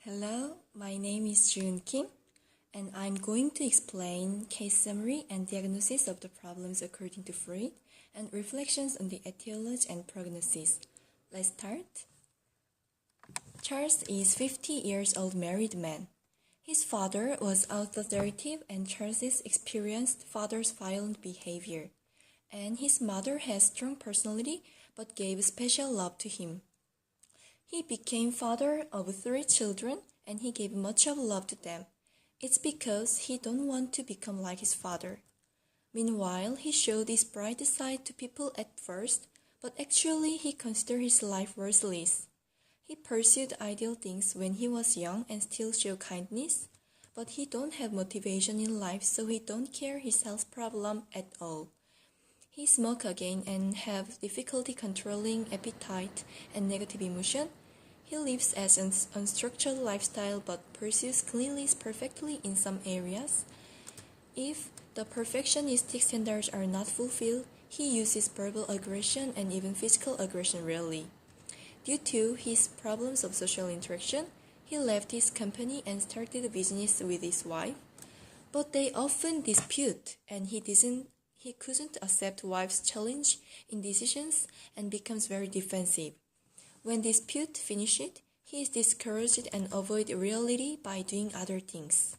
Hello, my name is Jueun Kim, and I'm going to explain case summary and diagnosis of the problems according to Freud and reflections on the etiology and prognosis. Let's start. Charles is 50 years old married man. His father was authoritative and Charles experienced father's violent behavior, and his mother has strong personality but gave special love to him. He became father of 3 children and he gave much of love to them. It's because he don't want to become like his father. Meanwhile, he showed his bright side to people at first, but actually he considered his life worthless. He pursued ideal things when he was young and still showed kindness, but he don't have motivation in life, so he don't care his health problem at all. He smoke again and have difficulty controlling appetite and negative emotion. He lives as an unstructured lifestyle but pursues cleanliness perfectly in some areas. If the perfectionistic standards are not fulfilled, he uses verbal aggression and even physical aggression rarely. Due to his problems of social interaction, he left his company and started a business with his wife, but they often dispute and he couldn't accept wife's challenge in decisions and becomes very defensive. When dispute finished, he is discouraged and avoid reality by doing other things.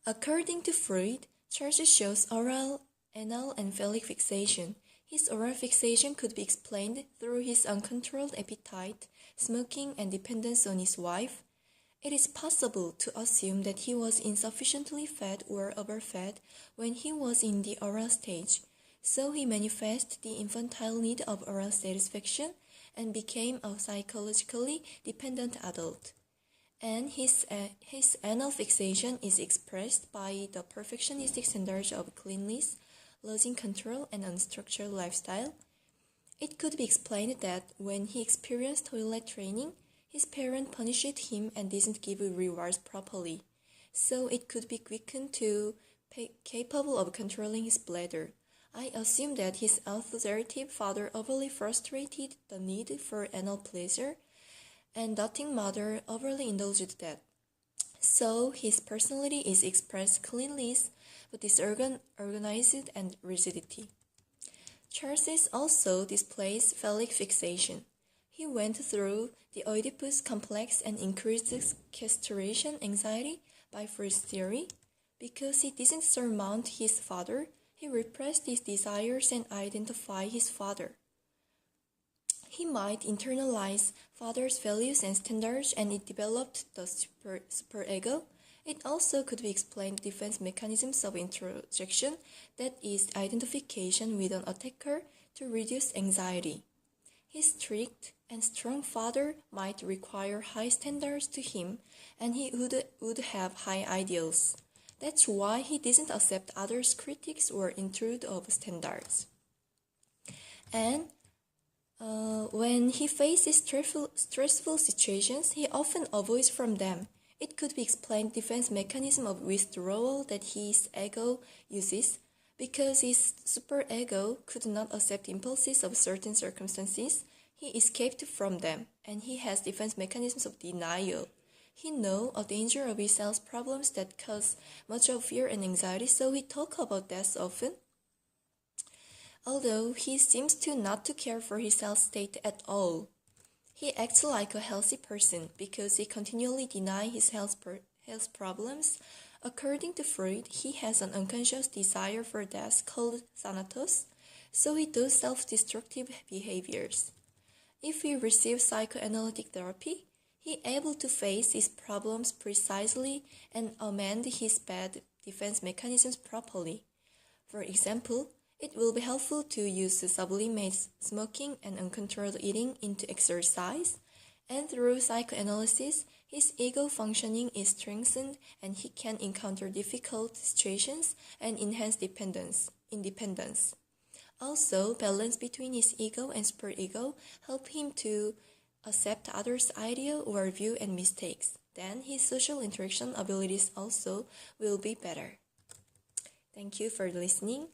According to Freud, Charles shows oral, anal, and phallic fixation. His oral fixation could be explained through his uncontrolled appetite, smoking, and dependence on his wife. It is possible to assume that he was insufficiently fed or overfed when he was in the oral stage, so he manifested the infantile need of oral satisfaction and became a psychologically dependent adult. And his anal fixation is expressed by the perfectionistic standards of cleanliness, losing control, and unstructured lifestyle. It could be explained that when he experienced toilet training, his parent punished him and didn't give rewards properly, so it could be quickened to capable of controlling his bladder. I assume that his authoritative father overly frustrated the need for anal pleasure, and doting mother overly indulged that. So his personality is expressed cleanliness, but disorganized and rigidity. Charles also displays phallic fixation. He went through the Oedipus complex and increased castration anxiety by Freud's theory. Because he didn't surmount his father, he repressed his desires and identified his father. He might internalize father's values and standards and it developed the superego. It also could be explained defense mechanisms of introjection, that is, identification with an attacker to reduce anxiety. His strict and strong father might require high standards to him, and he would have high ideals. That's why he doesn't accept others' critics or intrude of standards. And when he faces stressful situations, he often avoids from them. It could be explained defense mechanism of withdrawal that his ego uses. Because his superego could not accept impulses of certain circumstances, he escaped from them, and he has defense mechanisms of denial. He knows a danger of his health problems that cause much of fear and anxiety, so he talks about that often. Although he seems to not to care for his health state at all. He acts like a healthy person because he continually denies his health problems. According to Freud, he has an unconscious desire for death called thanatos, so he does self-destructive behaviors. If he receives psychoanalytic therapy, he is able to face his problems precisely and amend his bad defense mechanisms properly. For example, it will be helpful to use the sublimate smoking and uncontrolled eating into exercise, and through psychoanalysis, his ego functioning is strengthened and he can encounter difficult situations and enhance independence. Also, balance between his ego and superego help him to accept others' idea or view and mistakes. Then his social interaction abilities also will be better. Thank you for listening.